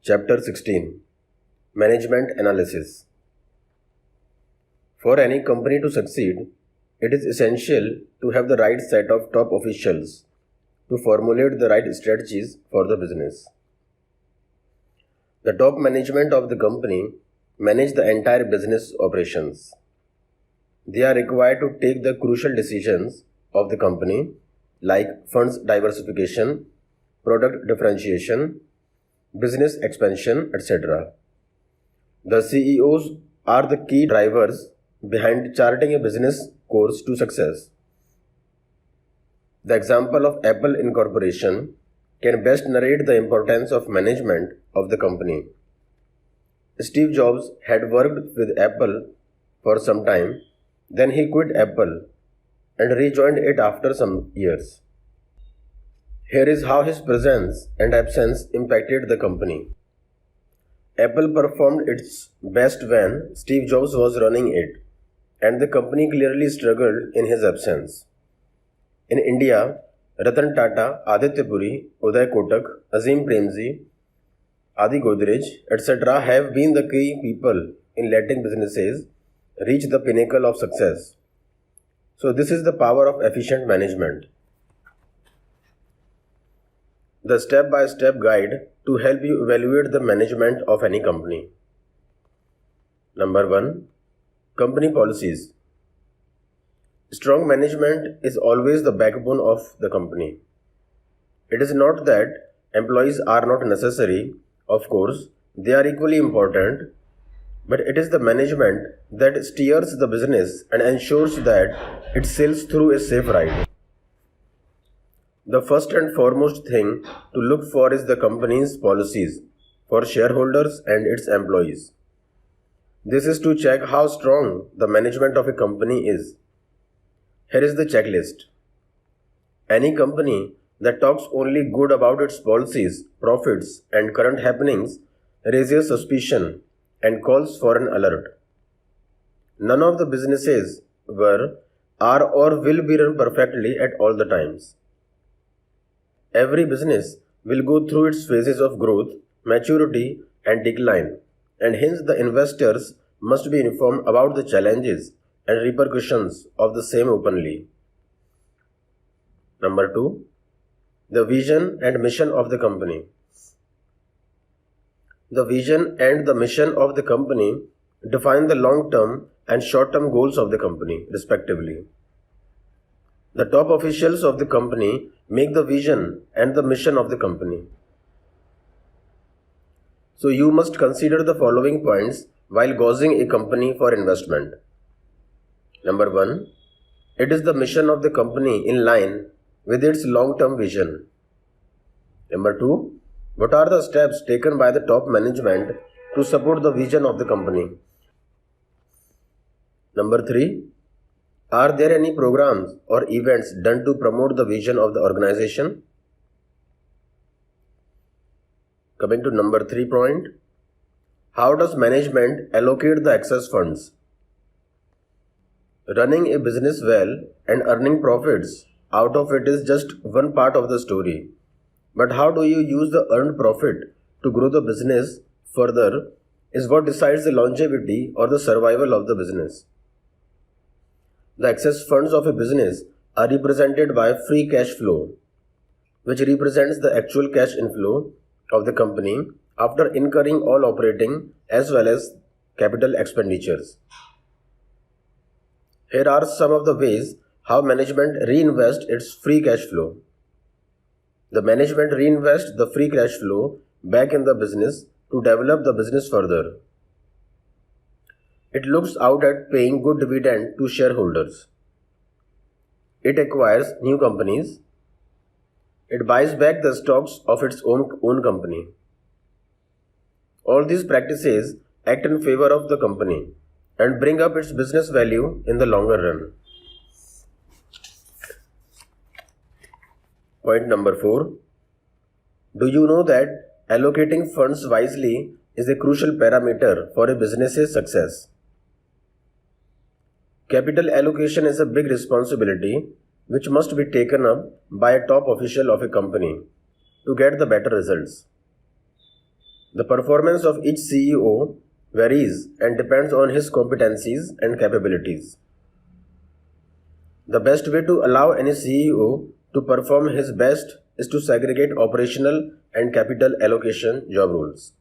Chapter 16 Management Analysis. For any company to succeed, it is essential to have the right set of top officials to formulate the right strategies for the business. The top management of the company manage the entire business operations. They are required to take the crucial decisions of the company like funds diversification, product differentiation, business expansion, etc. The CEOs are the key drivers behind charting a business course to success. The example of Apple Incorporation can best narrate the importance of management of the company. Steve Jobs had worked with Apple for some time, then he quit Apple and rejoined it after some years. Here is how his presence and absence impacted the company. Apple performed its best when Steve Jobs was running it, and the company clearly struggled in his absence. In India, Ratan Tata, Aditya Puri, Uday Kotak, Azim Premji, Adi Godrej, etc. have been the key people in letting businesses reach the pinnacle of success. So this is the power of efficient management. The step-by-step guide to help you evaluate the management of any company. Number 1. Company policies. Strong management is always the backbone of the company. It is not that employees are not necessary, of course, they are equally important, but it is the management that steers the business and ensures that it sails through a safe ride. The first and foremost thing to look for is the company's policies for shareholders and its employees. This is to check how strong the management of a company is. Here is the checklist. Any company that talks only good about its policies, profits, and current happenings raises suspicion and calls for an alert. None of the businesses are or will be run perfectly at all the times. Every business will go through its phases of growth, maturity, and decline, and hence the investors must be informed about the challenges and repercussions of the same openly. Number 2. The vision and mission of the company. The vision and the mission of the company define the long-term and short-term goals of the company, respectively. The top officials of the company make the vision and the mission of the company. So you must consider the following points while gauging a company for investment. Number 1. It is the mission of the company in line with its long-term vision. Number 2. What are the steps taken by the top management to support the vision of the company? Number 3. Are there any programs or events done to promote the vision of the organization? Coming to number 3 point. How does management allocate the excess funds? Running a business well and earning profits out of it is just one part of the story. But how do you use the earned profit to grow the business further is what decides the longevity or the survival of the business. The excess funds of a business are represented by free cash flow, which represents the actual cash inflow of the company after incurring all operating as well as capital expenditures. Here are some of the ways how management reinvests its free cash flow. The management reinvests the free cash flow back in the business to develop the business further. It looks out at paying good dividend to shareholders. It acquires new companies. It buys back the stocks of its own company. All these practices act in favor of the company and bring up its business value in the longer run. Point number 4. Do you know that allocating funds wisely is a crucial parameter for a business's success? Capital allocation is a big responsibility which must be taken up by a top official of a company to get the better results. The performance of each CEO varies and depends on his competencies and capabilities. The best way to allow any CEO to perform his best is to segregate operational and capital allocation job roles.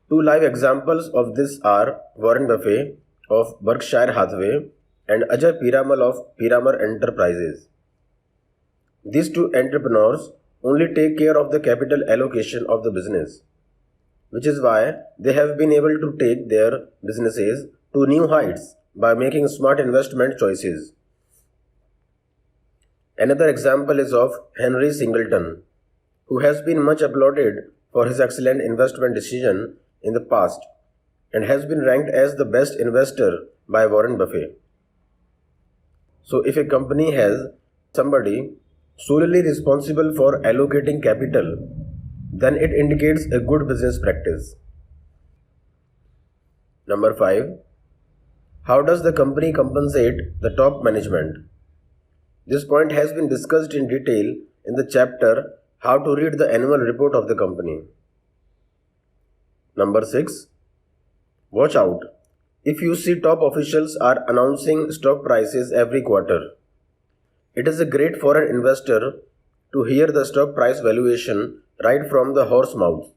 Two live examples of this are Warren Buffett of Berkshire Hathaway and Ajay Piramal of Piramal Enterprises. These two entrepreneurs only take care of the capital allocation of the business, which is why they have been able to take their businesses to new heights by making smart investment choices. Another example is of Henry Singleton, who has been much applauded for his excellent investment decision in the past and has been ranked as the best investor by Warren Buffett. So, if a company has somebody solely responsible for allocating capital, then it indicates a good business practice. Number 5. How does the company compensate the top management? This point has been discussed in detail in the chapter How to Read the Annual Report of the Company. Number 6. Watch out if you see top officials are announcing stock prices every quarter. It is great for an investor to hear the stock price valuation right from the horse's mouth.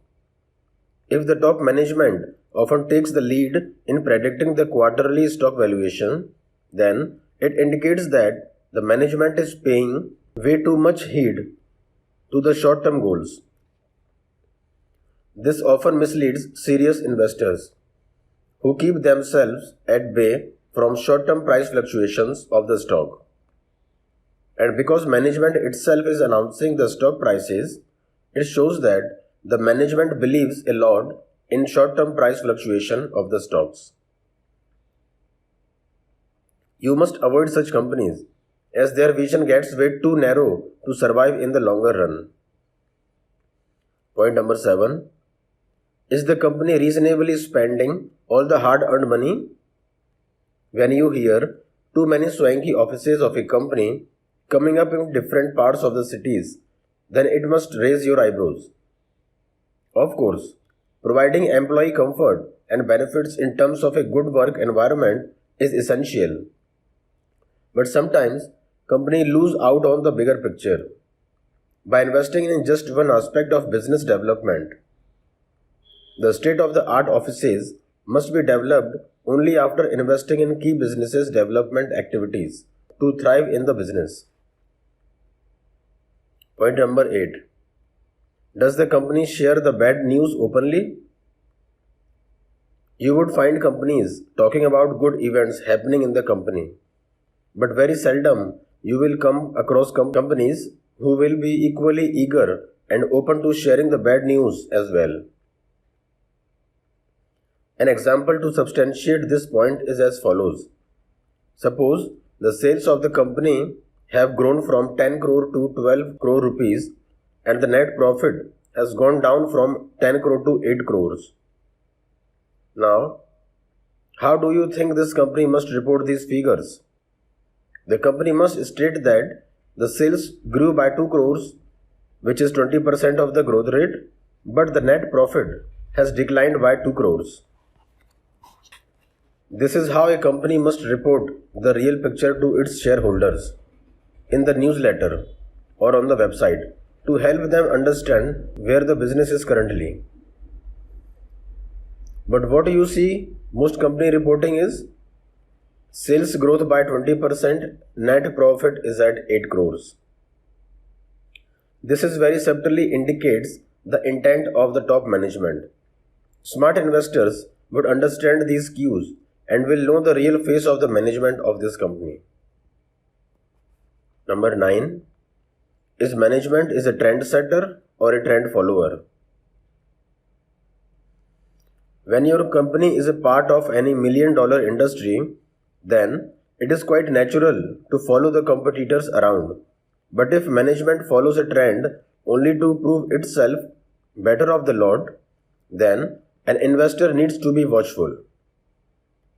If the top management often takes the lead in predicting the quarterly stock valuation, then it indicates that the management is paying way too much heed to the short-term goals. This often misleads serious investors who keep themselves at bay from short-term price fluctuations of the stock. And because management itself is announcing the stock prices, it shows that the management believes a lot in short-term price fluctuation of the stocks. You must avoid such companies as their vision gets way too narrow to survive in the longer run. Point number 7. Is the company reasonably spending all the hard-earned money? When you hear too many swanky offices of a company coming up in different parts of the cities, then it must raise your eyebrows. Of course, providing employee comfort and benefits in terms of a good work environment is essential. But sometimes companies lose out on the bigger picture by investing in just one aspect of business development. The state-of-the-art offices must be developed only after investing in key businesses development activities to thrive in the business. Point number 8. Does the company share the bad news openly? You would find companies talking about good events happening in the company, but very seldom you will come across companies who will be equally eager and open to sharing the bad news as well. An example to substantiate this point is as follows. Suppose the sales of the company have grown from 10 crore to 12 crore rupees and the net profit has gone down from 10 crore to 8 crores. Now, how do you think this company must report these figures? The company must state that the sales grew by 2 crores, which is 20% of the growth rate, but the net profit has declined by 2 crores. This is how a company must report the real picture to its shareholders in the newsletter or on the website to help them understand where the business is currently. But what you see most company reporting is sales growth by 20%, net profit is at 8 crores. This is very subtly indicates the intent of the top management. Smart investors would understand these cues and will know the real face of the management of this company. Number 9. Is management a trend setter or a trend follower? When your company is a part of any million-dollar industry, then it is quite natural to follow the competitors around. But if management follows a trend only to prove itself better of the lot, then an investor needs to be watchful.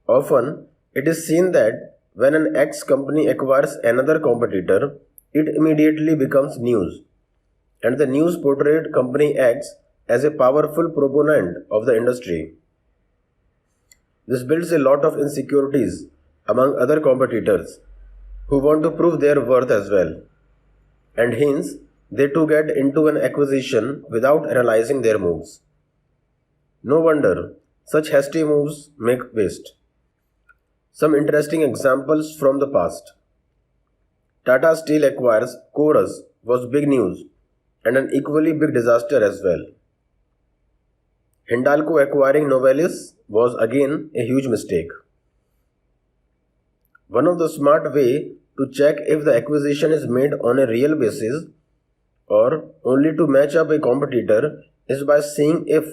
Often, it is seen that when an X company acquires another competitor, it immediately becomes news, and the news portrayed company X as a powerful proponent of the industry. This builds a lot of insecurities among other competitors who want to prove their worth as well, and hence they too get into an acquisition without analyzing their moves. No wonder such hasty moves make waste. Some interesting examples from the past. Tata Steel acquires Chorus was big news and an equally big disaster as well. Hindalco acquiring Novelis was again a huge mistake. One of the smart way to check if the acquisition is made on a real basis or only to match up a competitor is by seeing if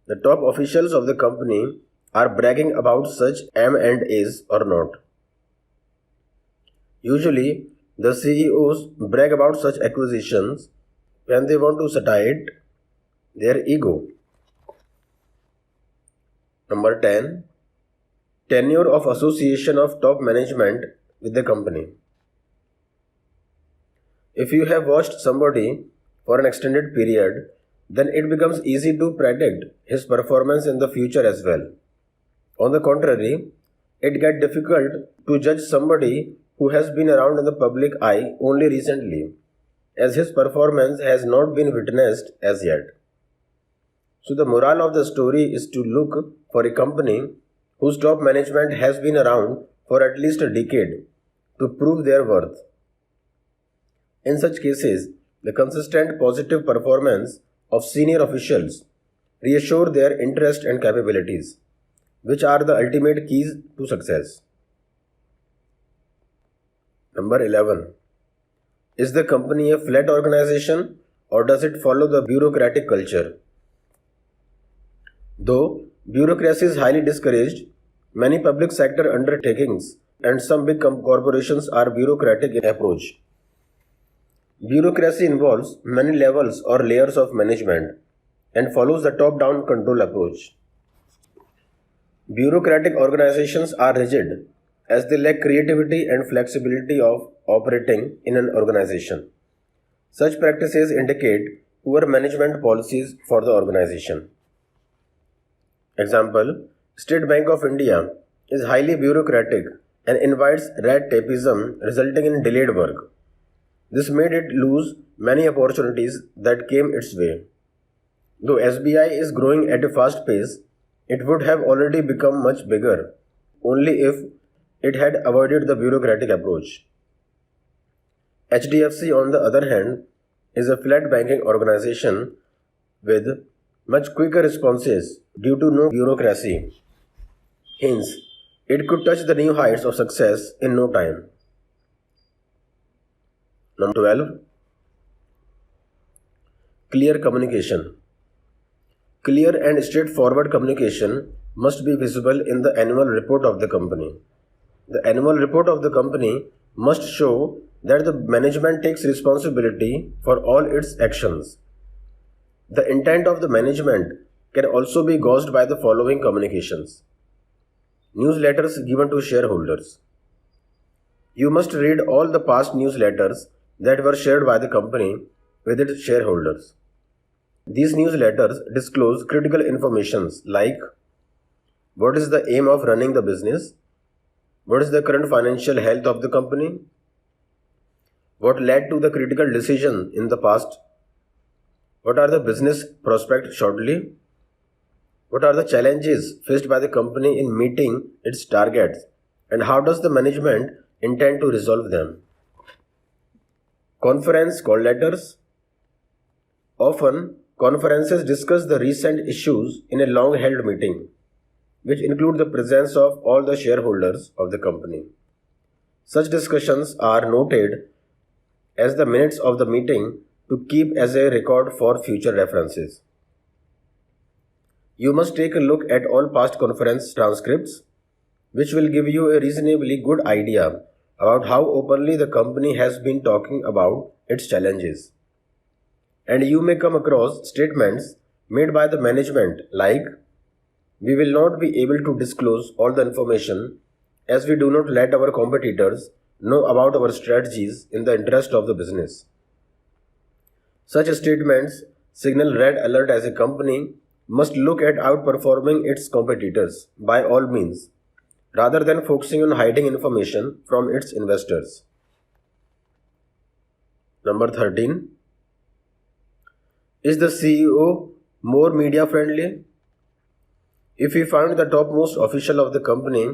the top officials of the company are bragging about such M&As or not. Usually, the CEOs brag about such acquisitions when they want to satiate their ego. Number 10. Tenure of association of top management with the company. If you have watched somebody for an extended period, then it becomes easy to predict his performance in the future as well. On the contrary, it gets difficult to judge somebody who has been around in the public eye only recently, as his performance has not been witnessed as yet. So the moral of the story is to look for a company whose top management has been around for at least a decade to prove their worth. In such cases, the consistent positive performance of senior officials reassure their interest and capabilities, which are the ultimate keys to success. Number 11. Is the company a flat organization or does it follow the bureaucratic culture? Though bureaucracy is highly discouraged, many public sector undertakings and some big corporations are bureaucratic in approach. Bureaucracy involves many levels or layers of management and follows the top-down control approach. Bureaucratic organizations are rigid as they lack creativity and flexibility of operating in an organization. Such practices indicate poor management policies for the organization. Example, State Bank of India is highly bureaucratic and invites red tapeism resulting in delayed work. This made it lose many opportunities that came its way. Though SBI is growing at a fast pace, it would have already become much bigger only if it had avoided the bureaucratic approach. HDFC, on the other hand, is a flat banking organization with much quicker responses due to no bureaucracy. Hence, it could touch the new heights of success in no time. Number 12. Clear communication. Clear and straightforward communication must be visible in the annual report of the company. The annual report of the company must show that the management takes responsibility for all its actions. The intent of the management can also be gauged by the following communications. Newsletters given to shareholders. You must read all the past newsletters that were shared by the company with its shareholders. These newsletters disclose critical information like what is the aim of running the business, what is the current financial health of the company, what led to the critical decision in the past, what are the business prospects shortly, what are the challenges faced by the company in meeting its targets, and how does the management intend to resolve them. Conference call letters. Often, conferences discuss the recent issues in a long-held meeting, which include the presence of all the shareholders of the company. Such discussions are noted as the minutes of the meeting to keep as a record for future references. You must take a look at all past conference transcripts, which will give you a reasonably good idea about how openly the company has been talking about its challenges. And you may come across statements made by the management like, "We will not be able to disclose all the information as we do not let our competitors know about our strategies in the interest of the business." Such statements signal red alert as a company must look at outperforming its competitors by all means, rather than focusing on hiding information from its investors. Number 13. Is the CEO more media friendly? If we find the topmost official of the company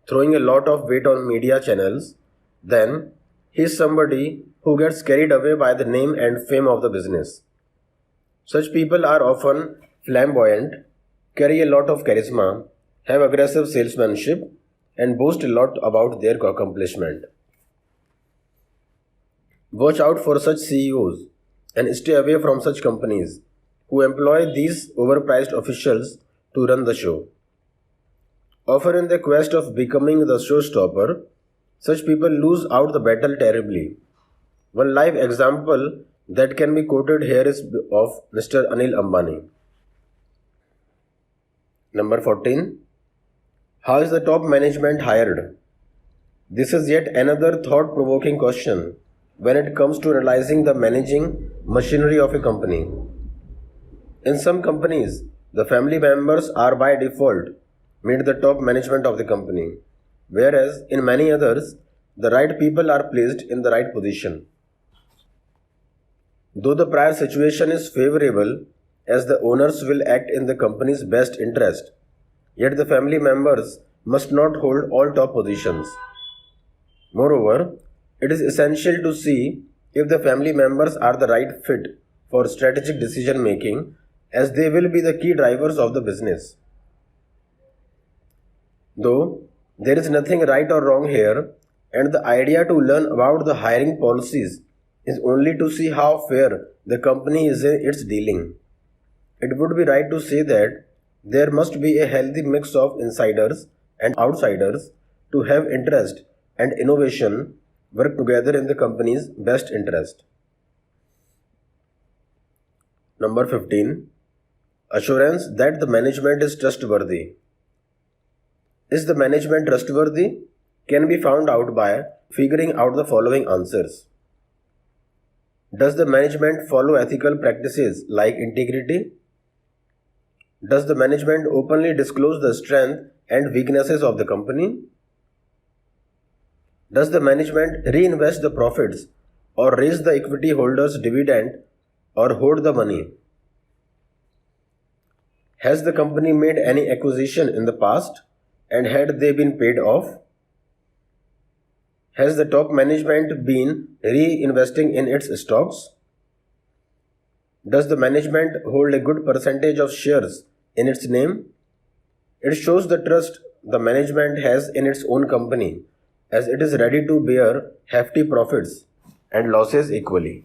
throwing a lot of weight on media channels, then he is somebody who gets carried away by the name and fame of the business. Such people are often flamboyant, carry a lot of charisma, have aggressive salesmanship, and boast a lot about their accomplishment. Watch out for such CEOs and stay away from such companies who employ these overpriced officials to run the show. Often in the quest of becoming the showstopper, such people lose out the battle terribly. One live example that can be quoted here is of Mr. Anil Ambani. Number 14. How is the top management hired? This is yet another thought-provoking question when it comes to analyzing the managing machinery of a company. In some companies, the family members are by default made the top management of the company, whereas in many others, the right people are placed in the right position. Though the prior situation is favorable, as the owners will act in the company's best interest, yet the family members must not hold all top positions. Moreover, it is essential to see if the family members are the right fit for strategic decision making, as they will be the key drivers of the business. Though there is nothing right or wrong here, and the idea to learn about the hiring policies is only to see how fair the company is in its dealing. It would be right to say that there must be a healthy mix of insiders and outsiders to have interest and innovation work together in the company's best interest. Number 15. Assurance that the management is trustworthy. Is the management trustworthy? Can be found out by figuring out the following answers. Does the management follow ethical practices like integrity? Does the management openly disclose the strength and weaknesses of the company? Does the management reinvest the profits or raise the equity holders' dividend or hoard the money? Has the company made any acquisition in the past and had they been paid off? Has the top management been reinvesting in its stocks? Does the management hold a good percentage of shares in its name? It shows the trust the management has in its own company, as it is ready to bear hefty profits and losses equally.